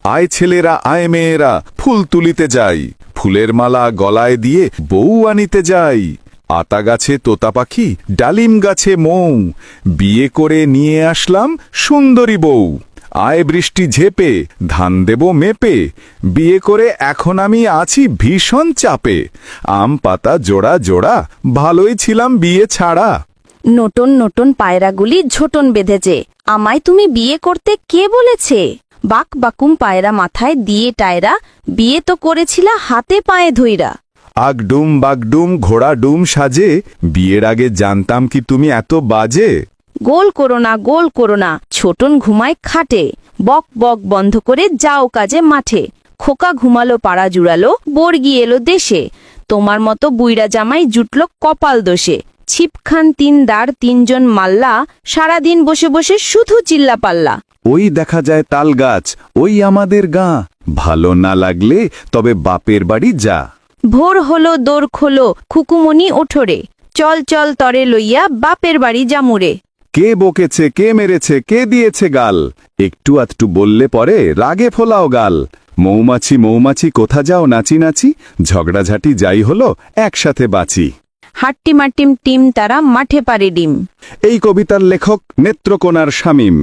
আয় ছেলেরা আয় মেয়েরা ফুল তুলিতে যাই, ফুলের মালা গলায় দিয়ে বউ আনিতে যাই। আতা গাছে তোতা পাখি, ডালিম গাছে মৌ, বিয়ে করে নিয়ে আসলাম সুন্দরী বউ। আয় বৃষ্টি ঝেপে, ধান দেব মেপে, বিয়ে করে এখন আমি আছি ভীষণ চাপে। আম পাতা জোড়া জোড়া, ভালোই ছিলাম বিয়ে ছাড়া। নতুন নতুন পায়রাগুলি ঝোটন বেঁধেছে, আমায় তুমি বিয়ে করতে কে বলেছে? বাক বাকুম পায়রা মাথায় দিয়ে টায়রা, বিয়ে তো করেছিলা হাতে পায়ে ধইরা। আগডুম বাগডুম ঘোড়া ডুম সাজে, বিয়ের আগে জানতাম কি তুমি এত বাজে। গোল করো না, ছোটন ঘুমায় খাটে, বক বক বন্ধ করে যাও কাজে মাঠে। খোকা ঘুমালো পাড়া জুড়ালো, বর্গি এলো দেশে, তোমার মতো বুইরা জামাই জুটল কপাল দোষে। ছিপখান তিন দাঁড় তিনজন মাল্লা, সারাদিন বসে বসে শুধু চিল্লা পাল্লা। ওই দেখা যায় তাল গাছ, ওই আমাদের গাঁ, ভালো না লাগলে তবে বাপের বাড়ি যা। ভোর হলো দোর খোলো, খুকুমনি ওঠরে, চল চল তরে লইয়া বাপের বাড়ি জামুরে। কে বকেছে কে মেরেছে কে দিয়েছে গাল, একটু আধটু বললে পরে রাগে ফোলাও গাল। মৌমাছি মৌমাছি কোথা যাও নাচি নাচি, ঝগড়াঝাটি যাই হলো একসাথে বাঁচি। হাট্টি মাটিম টিম তারা মাঠে পারে ডিম। এই কবিতার লেখক নেত্রকোনার শামীম।